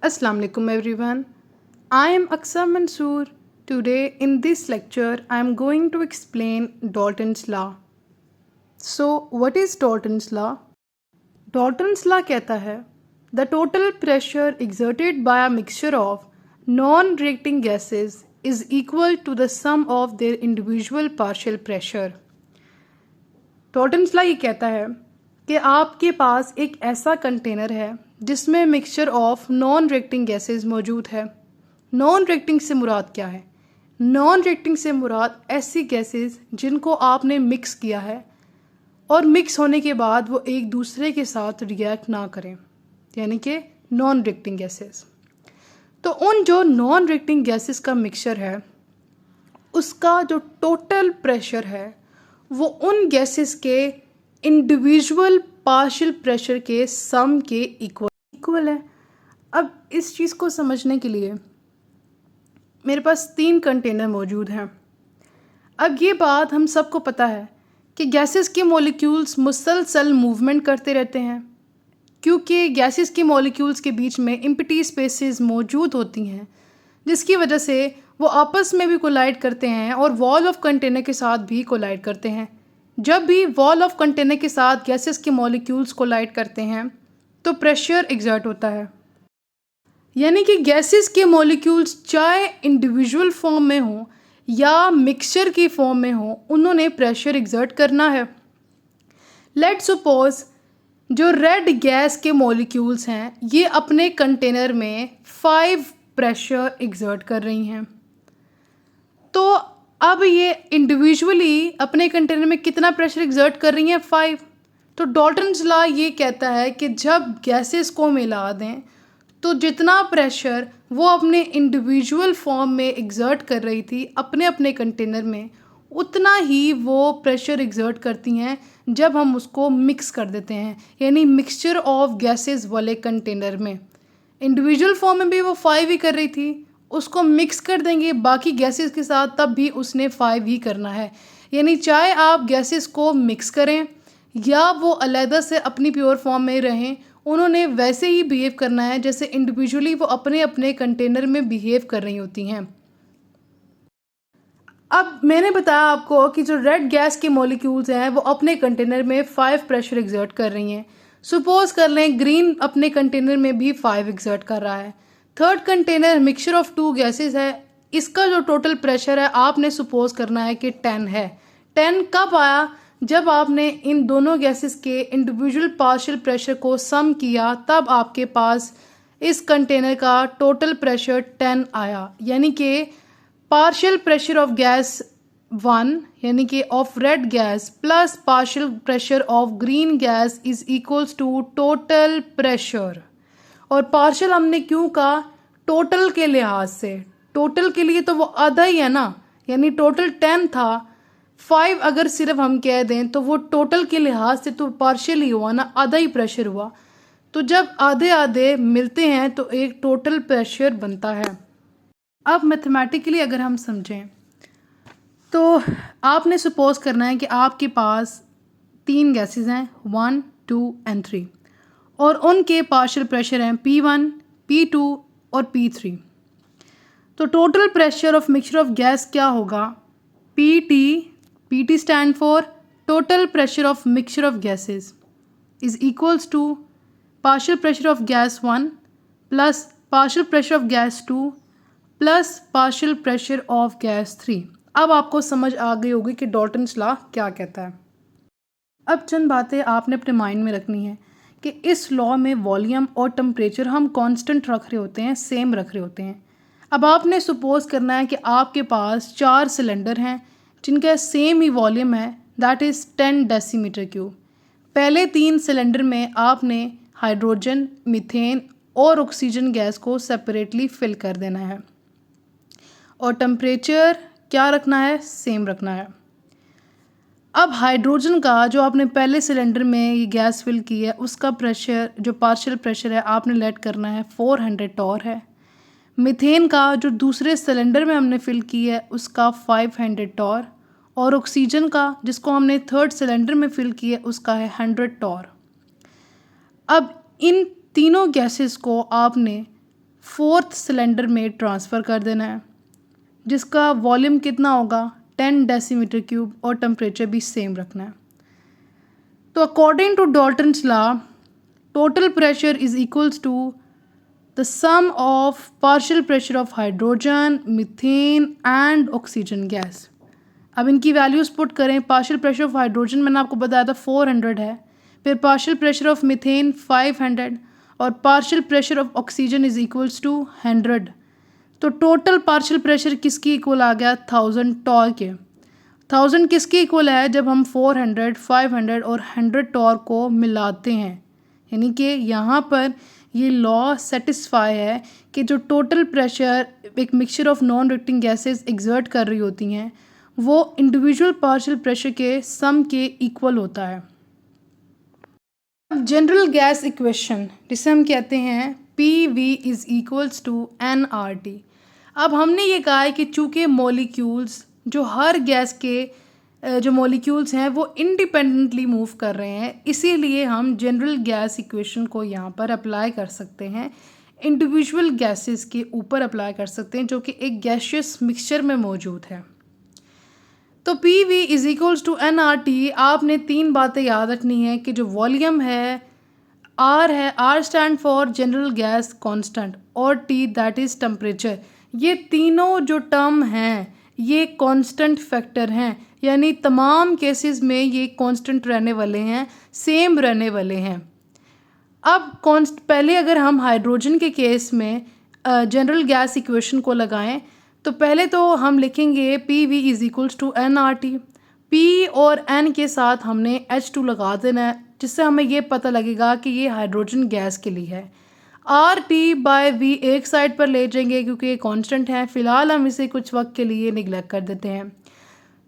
Assalamu alaikum everyone. I am Aksa Mansoor. Today in this lecture I am going to explain Dalton's law. So what is Dalton's law? Dalton's law कहता है the total pressure exerted by a mixture of non-reacting gases is equal to the sum of their individual partial pressure. Dalton's law ये कहता है कि आपके पास एक ऐसा container है जिसमें mixture of non reacting gases मौजूद है। नॉन रिएक्टिंग से मुराद क्या है? नॉन रिएक्टिंग से मुराद ऐसी गैसेस जिनको आपने मिक्स किया है और मिक्स होने के बाद वो एक दूसरे के साथ रिएक्ट ना करें, यानी कि नॉन रिएक्टिंग गैसेस। तो उन जो नॉन रिएक्टिंग गैसेस का मिक्सचर है उसका जो टोटल प्रेशर है वो उन गैसेस के इंडिविजुअल पार्शियल प्रेशर के सम के इक्वल है। अब इस चीज़ को समझने के लिए मेरे पास 3 कंटेनर मौजूद हैं। अब ये बात हम सबको पता है कि गैसेस के मॉलिक्यूल्स मुसलसल मूवमेंट करते रहते हैं, क्योंकि गैसेस के मॉलिक्यूल्स के बीच में एम्प्टी स्पेसेस मौजूद होती हैं, जिसकी वजह से वो आपस में भी कोलाइड करते हैं और वॉल ऑफ कंटेनर के साथ भी कोलाइड करते हैं। जब भी वॉल ऑफ कंटेनर के साथ गैसेस के मॉलिक्यूल्स कोलाइड करते हैं तो प्रेशर एग्जर्ट होता है, यानी कि गैसेस के मॉलिक्यूल्स चाहे इंडिविजुअल फॉर्म में हो या मिक्सचर की फॉर्म में हो, उन्होंने प्रेशर एग्जर्ट करना है। लेट्स सपोज जो रेड गैस के मॉलिक्यूल्स हैं ये अपने कंटेनर में 5 प्रेशर एग्जर्ट कर रही हैं। तो अब ये इंडिविजुअली अपने कंटेनर में कितना प्रेशर एग्जर्ट कर रही हैं? 5। तो डॉल्टन्स लॉ ये कहता है कि जब गैसेस को मिला दें तो जितना प्रेशर वो अपने इंडिविजुअल फॉर्म में एग्जर्ट कर रही थी अपने अपने कंटेनर में, उतना ही वो प्रेशर एग्जर्ट करती हैं जब हम उसको मिक्स कर देते हैं, यानी मिक्सचर ऑफ गैसेस वाले कंटेनर में। इंडिविजुअल फॉर्म में भी वो 5 ही कर रही थी, उसको मिक्स कर देंगे बाकी गैसेस के साथ तब भी उसने 5 ही करना है। यानी चाहे आप गैसेस को मिक्स करें या वो अलहदा से अपनी प्योर फॉर्म में रहें, उन्होंने वैसे ही बिहेव करना है जैसे इंडिविजुअली वो अपने अपने कंटेनर में बिहेव कर रही होती हैं। अब मैंने बताया आपको कि जो रेड गैस के मॉलिक्यूल्स हैं वो अपने कंटेनर में 5 प्रेशर एग्जर्ट कर रही हैं। सपोज कर लें ग्रीन अपने कंटेनर में भी 5 एग्जर्ट कर रहा है। Third container mixture of 2 gases है, इसका जो टोटल प्रेशर है आपने सपोज करना है कि 10 है। 10 कब आया? जब आपने इन दोनों गैसेस के इंडिविजुअल पार्शियल प्रेशर को सम किया तब आपके पास इस कंटेनर का टोटल प्रेशर 10 आया, यानी कि पार्शियल प्रेशर ऑफ गैस 1 यानी कि of red gas plus partial pressure of green gas is equals to total pressure. और पार्शियल हमने क्यों कहा? टोटल के लिहाज से। टोटल के लिए तो वो आधा ही है ना, यानी टोटल 10 था, 5 अगर सिर्फ हम कह दें तो वो टोटल के लिहाज से तो पार्शियल ही हुआ ना, आधा ही प्रेशर हुआ। तो जब आधे आधे मिलते हैं तो एक टोटल प्रेशर बनता है। अब मैथमेटिकली अगर हम समझें तो आपने सपोज करना है कि आपके पास 3 गैसेस हैं 1, 2 एंड 3 और उनके पार्शियल प्रेशर हैं P1, P2 और P3। तो total pressure of mixture of gas क्या होगा? PT stand for total pressure of mixture of gases is equals to partial pressure of gas 1 plus partial pressure of gas 2 plus partial pressure of gas 3। अब आपको समझ आ गई होगी कि Dalton's law क्या कहता है। अब चंद बातें आपने अपने माइंड में रखनी है कि इस लॉ में वॉल्यूम और टेम्परेचर हम कांस्टेंट रख रहे होते हैं, सेम रख रहे होते हैं। अब आपने सपोज करना है कि आपके पास 4 सिलेंडर हैं जिनका सेम ही वॉल्यूम है, दैट इज़ 10 डेसीमीटर क्यूब। पहले 3 सिलेंडर में आपने हाइड्रोजन, मीथेन और ऑक्सीजन गैस को सेपरेटली फिल कर देना है और टेम्परेचर क्या रखना है? सेम रखना है। अब हाइड्रोजन का जो आपने पहले सिलेंडर में ये गैस फिल की है उसका प्रेशर जो पार्शियल प्रेशर है आपने लेट करना है 400 टॉर है। मीथेन का जो दूसरे सिलेंडर में हमने फिल की है उसका 500 टॉर और ऑक्सीजन का जिसको हमने थर्ड सिलेंडर में फिल किया है उसका है 100 टॉर। अब इन तीनों गैसेस को आपने फोर्थ सिलेंडर में ट्रांसफ़र कर देना है, जिसका वॉल्यूम कितना होगा 10 डेसीमीटर क्यूब और टेम्परेचर भी सेम रखना है। तो according to Dalton's law, total pressure is equals to the sum of partial pressure of hydrogen, methane and oxygen gas. अब इनकी वैल्यूज़ पुट करें। पार्शियल प्रेशर ऑफ हाइड्रोजन मैंने आपको बताया था 400 है, फिर पार्शियल प्रेशर ऑफ मीथेन 500 और partial pressure of oxygen is equals to 100। तो टोटल पार्शियल प्रेशर किसकी इक्वल आ गया 1000 टॉर के। 1000 किसकी इक्वल है जब हम 400, 500 और 100 टॉर को मिलाते हैं, यानी कि यहाँ पर ये लॉ सेटिस्फाई है कि जो टोटल प्रेशर एक mixture of non reacting gases exert कर रही होती हैं वो इंडिविजुअल पार्शियल प्रेशर के सम के इक्वल होता है। जनरल गैस इक्वेशन जिसे हम कहते हैं PV is equals to nRT। अब हमने ये कहा है कि चूँकि मॉलिक्यूल्स जो हर गैस के जो मॉलिक्यूल्स हैं वो इंडिपेंडेंटली मूव कर रहे हैं, इसीलिए हम जनरल गैस इक्वेशन को यहाँ पर अप्लाई कर सकते हैं, इंडिविजुअल गैसेस के ऊपर अप्लाई कर सकते हैं जो कि एक गैसियस मिक्सचर में मौजूद है। तो PV is equals to nRT। आपने 3 बातें याद रखनी है कि जो वॉल्यूम है R stand for general gas constant और T दैट इज़ टेम्परेचर। ये तीनों जो टर्म हैं ये कांस्टेंट फैक्टर हैं, यानी तमाम केसेस में ये कांस्टेंट रहने वाले हैं, सेम रहने वाले हैं। अब पहले अगर हम हाइड्रोजन के केस में जनरल गैस इक्वेशन को लगाएं तो पहले तो हम लिखेंगे PV is equals to nRT। P और N के साथ हमने H2 लगा देना है, जिससे हमें ये पता लगेगा कि ये हाइड्रोजन गैस के लिए है। RT/V एक साइड पर ले जाएंगे क्योंकि ये कांस्टेंट है, फ़िलहाल हम इसे कुछ वक्त के लिए निगलेक्ट कर देते हैं।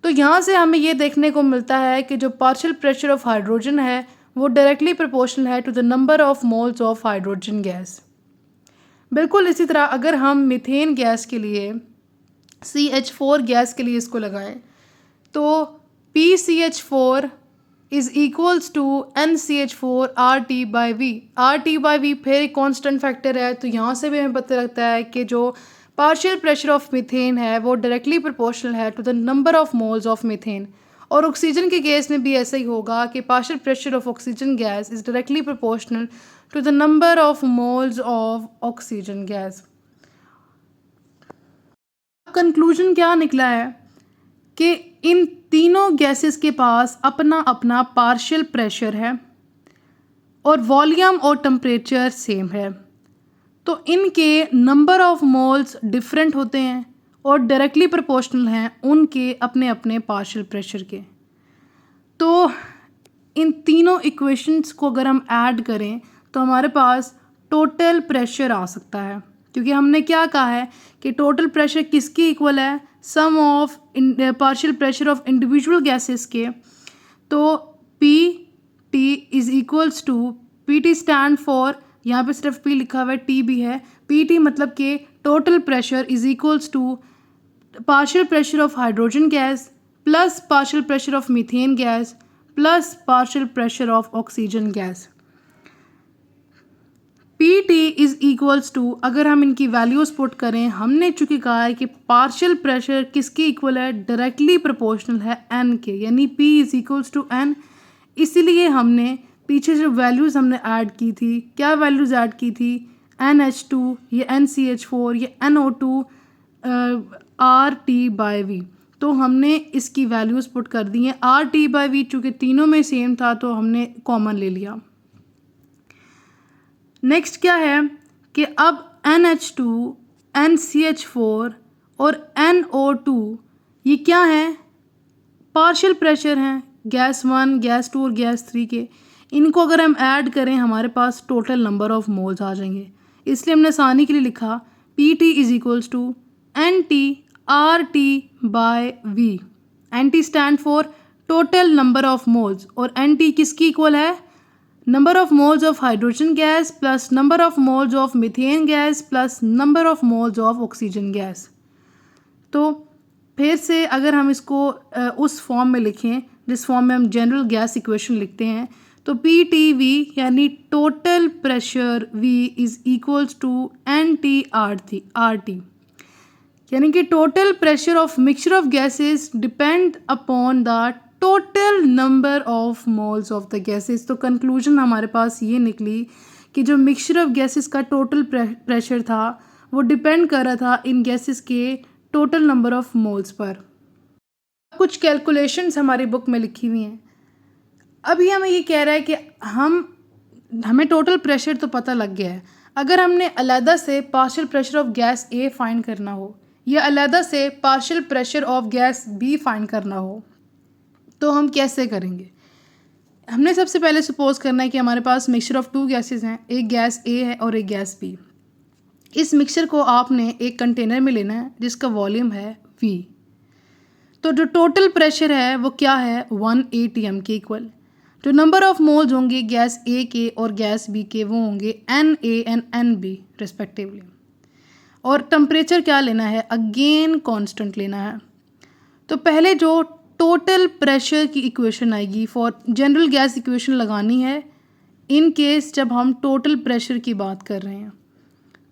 तो यहाँ से हमें ये देखने को मिलता है कि जो पार्शियल प्रेशर ऑफ हाइड्रोजन है वो डायरेक्टली प्रोपोर्शनल है to the number of moles of hydrogen gas. बिल्कुल इसी तरह अगर हम मीथेन गैस के लिए CH4 गैस के लिए इसको लगाएं तो PCH4 is equals to NCH4 RT/V। RT/V फिर एक कांस्टेंट फैक्टर है, तो यहाँ से भी हमें पता लगता है कि जो पार्शियल प्रेशर ऑफ मीथेन है वो डायरेक्टली प्रोपोर्शनल है to the number of moles of methane. और ऑक्सीजन के केस में भी ऐसा ही होगा कि partial pressure of oxygen gas is directly proportional to the number of moles of oxygen gas. Conclusion क्या निकला है कि इन तीनों गैसेस के पास अपना अपना पार्शियल प्रेशर है और वॉल्यूम और टेम्परेचर सेम है, तो इनके नंबर ऑफ मोल्स डिफरेंट होते हैं और डायरेक्टली प्रोपोर्शनल हैं उनके अपने अपने पार्शियल प्रेशर के। तो इन तीनों इक्वेशंस को अगर हम ऐड करें तो हमारे पास टोटल प्रेशर आ सकता है, क्योंकि हमने क्या कहा है कि टोटल प्रेशर किसकी इक्वल है, sum of partial pressure of individual gases के। तो PT is equals to, PT stand for, यहाँ पे सिर्फ P लिखा हुआ है, T भी है, PT मतलब कि total pressure is equals to partial pressure of hydrogen gas plus partial pressure of methane gas plus partial pressure of oxygen gas. PT is equals to, अगर हम इनकी वैल्यूज़ पुट करें, हमने चूँकि कहा है कि पार्शियल प्रेशर किसके इक्वल है, डायरेक्टली प्रोपोर्शनल है N के, यानी P is equals to N। इसीलिए हमने पीछे जो वैल्यूज़ हमने ऐड की थी, क्या वैल्यूज़ ऐड की थी, NH2 या NCH4 या NO2 RT/V। तो हमने इसकी वैल्यूज़ पुट कर दी हैं। RT/V चूँकि तीनों में सेम था तो हमने कॉमन ले लिया। नेक्स्ट क्या है कि अब NH2, NCH4 और NO2 ये क्या हैं, पार्शियल प्रेशर हैं गैस 1, गैस 2 और गैस 3 के। इनको अगर हम ऐड करें हमारे पास टोटल नंबर ऑफ मोल्स आ जाएंगे, इसलिए हमने आसानी के लिए लिखा PT is equals to NT RT/V। NT stand for total number of moles और NT किसकी इक्वल है, number of moles of hydrogen gas plus number of moles of methane gas plus number of moles of oxygen gas. तो फिर से अगर हम इसको उस फॉर्म में लिखें जिस फॉर्म में हम जनरल गैस इक्वेशन लिखते हैं, तो PTV यानी total pressure V is equals to NTRT यानी कि total pressure of mixture of gases depend upon the total number of moles of the gases. तो कंक्लूजन हमारे पास ये निकली कि जो मिक्सचर ऑफ गैसेस का टोटल प्रेशर था वो डिपेंड कर रहा था इन गैसेस के टोटल नंबर ऑफ मोल्स पर। कुछ कैलकुलेशंस हमारी बुक में लिखी हुई हैं। अभी हमें ये कह रहा है कि हमें टोटल प्रेशर तो पता लग गया है, अगर हमने अलहदा से partial pressure of gas A find करना हो या अलहदा से partial pressure of gas B find करना हो तो हम कैसे करेंगे। हमने सबसे पहले सपोज करना है कि हमारे पास मिक्सचर ऑफ 2 गैसेस हैं, एक गैस A है और एक गैस B। इस मिक्सचर को आपने एक कंटेनर में लेना है जिसका वॉल्यूम है V। तो जो टोटल प्रेशर है वो क्या है 1 atm के इक्वल। जो नंबर ऑफ मोल्स होंगे गैस A के और गैस B के वो होंगे Na एंड Nb रिस्पेक्टिवली। और टेम्परेचर क्या लेना है, अगेन कांस्टेंट लेना है। तो पहले जो टोटल प्रेशर की इक्वेशन आएगी फॉर जनरल गैस इक्वेशन लगानी है इन केस जब हम टोटल प्रेशर की बात कर रहे हैं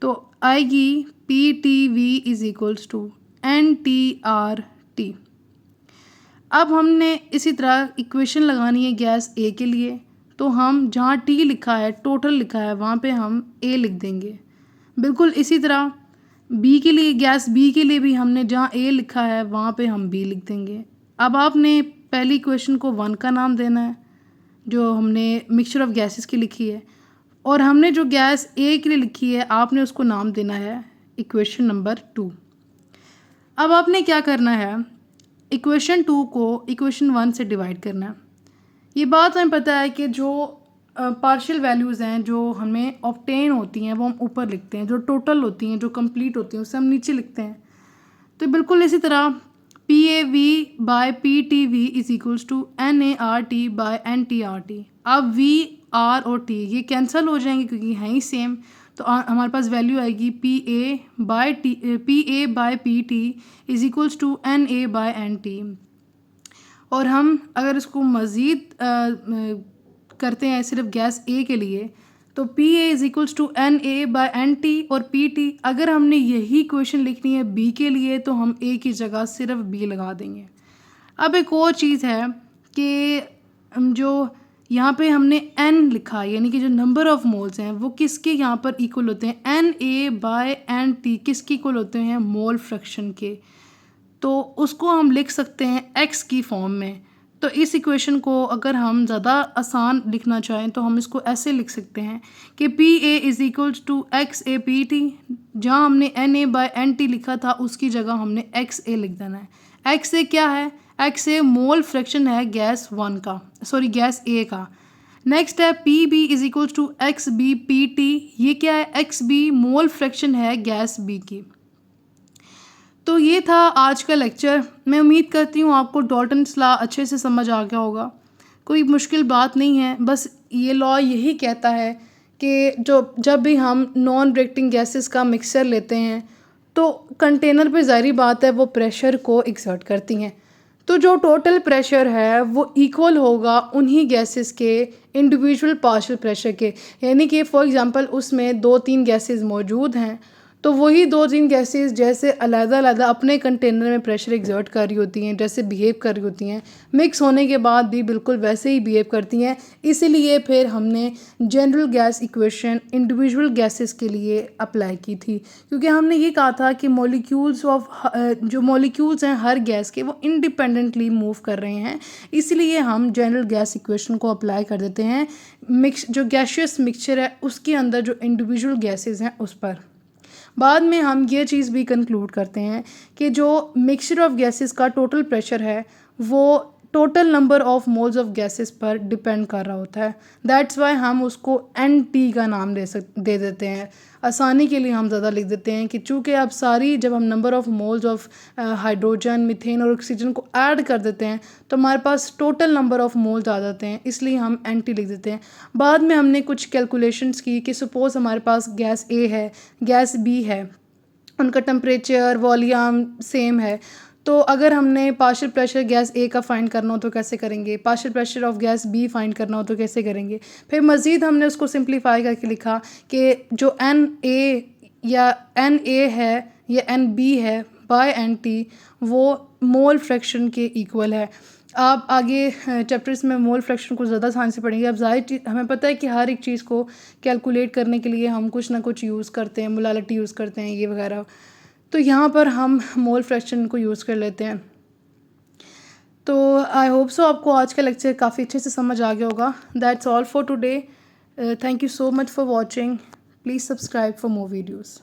तो आएगी PTV is equals to NTRT। अब हमने इसी तरह इक्वेशन लगानी है गैस A के लिए, तो हम जहाँ T लिखा है टोटल लिखा है वहाँ पे हम A लिख देंगे। बिल्कुल इसी तरह B के लिए, गैस B के लिए भी हमने जहाँ A लिखा है वहाँ पे हम B लिख देंगे। अब आपने पहली इक्वेशन को 1 का नाम देना है जो हमने मिक्सचर ऑफ गैसेस की लिखी है, और हमने जो गैस A के लिए लिखी है आपने उसको नाम देना है इक्वेशन नंबर 2। अब आपने क्या करना है, इक्वेशन 2 को इक्वेशन 1 से डिवाइड करना है। ये बात हमें पता है कि जो पार्शियल वैल्यूज़ हैं जो हमें ऑब्टेन होती हैं वो हम ऊपर लिखते हैं, जो टोटल होती हैं जो कंप्लीट होती हैं उसे हम नीचे लिखते हैं। तो बिल्कुल इसी तरह PAV by PTV is equals to NART by NTRT। अब V R और T ये कैंसिल हो जाएंगे क्योंकि हैं ही सेम, तो हमारे पास वैल्यू आएगी PA by PT is equals to NA by NT। और हम अगर इसको मज़ीद करते हैं सिर्फ गैस A के लिए तो PA is equals to NA by NT और PT। अगर हमने यही इक्वेशन लिखनी है B के लिए तो हम A की जगह सिर्फ B लगा देंगे। अब एक और चीज़ है कि जो यहाँ पे हमने N लिखा यानी कि जो नंबर ऑफ मोल्स हैं वो किसके यहाँ पर इक्वल होते हैं, NA बाय NT किसके इक्वल होते हैं, मोल फ्रैक्शन के। तो उसको हम लिख सकते हैं X की फॉर्म में। तो इस इक्वेशन को अगर हम ज़्यादा आसान लिखना चाहें तो हम इसको ऐसे लिख सकते हैं कि PA is equals to XA PT। जहाँ हमने NA बाय NT लिखा था उसकी जगह हमने XA लिख देना है। XA क्या है, XA मोल फ्रैक्शन है गैस A का। नेक्स्ट है PB is equals to XB PT। ये क्या है, XB मोल फ्रैक्शन है गैस B की। तो ये था आज का लेक्चर। मैं उम्मीद करती हूँ आपको डॉल्टन्स लॉ अच्छे से समझ आ गया होगा। कोई मुश्किल बात नहीं है, बस ये लॉ यही कहता है कि जब भी हम नॉन रिएक्टिंग गैसेस का मिक्सचर लेते हैं तो कंटेनर पे ज़ाहिर बात है वो प्रेशर को एक्सर्ट करती हैं। तो जो टोटल प्रेशर है वो इक्वल होगा उन्हीं गैसेस के इंडिविजुअल पार्शियल प्रेशर के। यानी कि फॉर एग्ज़ाम्पल उसमें 2-3 गैसेस मौजूद हैं तो वही 2-3 गैसेस जैसे अलग-अलग अपने कंटेनर में प्रेशर एक्सर्ट कर रही होती हैं, जैसे बिहेव कर रही होती हैं, मिक्स होने के बाद भी बिल्कुल वैसे ही बिहेव करती हैं। इसीलिए फिर हमने general gas equation individual gases के लिए अप्लाई की थी, क्योंकि हमने ये कहा था कि जो मॉलिक्यूल्स हैं हर गैस के वो इंडिपेंडेंटली मूव कर रहे हैं। इसलिए हम जनरल गैस इक्वेशन को अप्लाई कर देते हैं जो गैशियस मिक्सचर है उसके अंदर जो इंडिविजुअल गैसेस हैं उस पर। बाद में हम ये चीज़ भी कंक्लूड करते हैं कि जो मिक्सचर ऑफ गैसेस का टोटल प्रेशर है वो total number of moles of gases पर डिपेंड कर रहा होता है। दैट्स वाई हम उसको NT का नाम दे देते हैं। आसानी के लिए हम ज़्यादा लिख देते हैं कि चूँकि अब जब हम number of moles of hydrogen, methane और ऑक्सीजन को ऐड कर देते हैं तो हमारे पास टोटल नंबर ऑफ मोल्स आ जाते हैं, इसलिए हम NT लिख देते हैं। बाद में हमने कुछ कैलकुलेशंस की कि सपोज़ हमारे पास गैस A है, गैस B है, उनका टेम्परेचर वॉल्यूम सेम है, तो अगर हमने पार्शियल प्रेशर गैस ए का फाइंड करना हो तो कैसे करेंगे, partial pressure of gas B find करना हो तो कैसे करेंगे। फिर मज़ीद हमने उसको सिंप्लीफाई करके लिखा कि जो एन ए या एन ए है या एन बी है बाय एन टी वो मोल फ्रैक्शन के इक्वल है। आप आगे चैप्टर्स में मोल फ्रैक्शन को ज़्यादा आसान से पढ़ेंगे। अब ज़ाहिर हमें पता है कि हर एक चीज़ को कैलकुलेट करने के लिए हम कुछ ना कुछ यूज़ करते हैं, मोलालिटी यूज़ करते हैं ये वगैरह, तो यहाँ पर हम मोल फ्रैक्शन को यूज़ कर लेते हैं। तो आई होप सो आपको आज का लेक्चर काफ़ी अच्छे से समझ आ गया होगा। That's all for today. Thank you so much for watching. Please subscribe for more videos.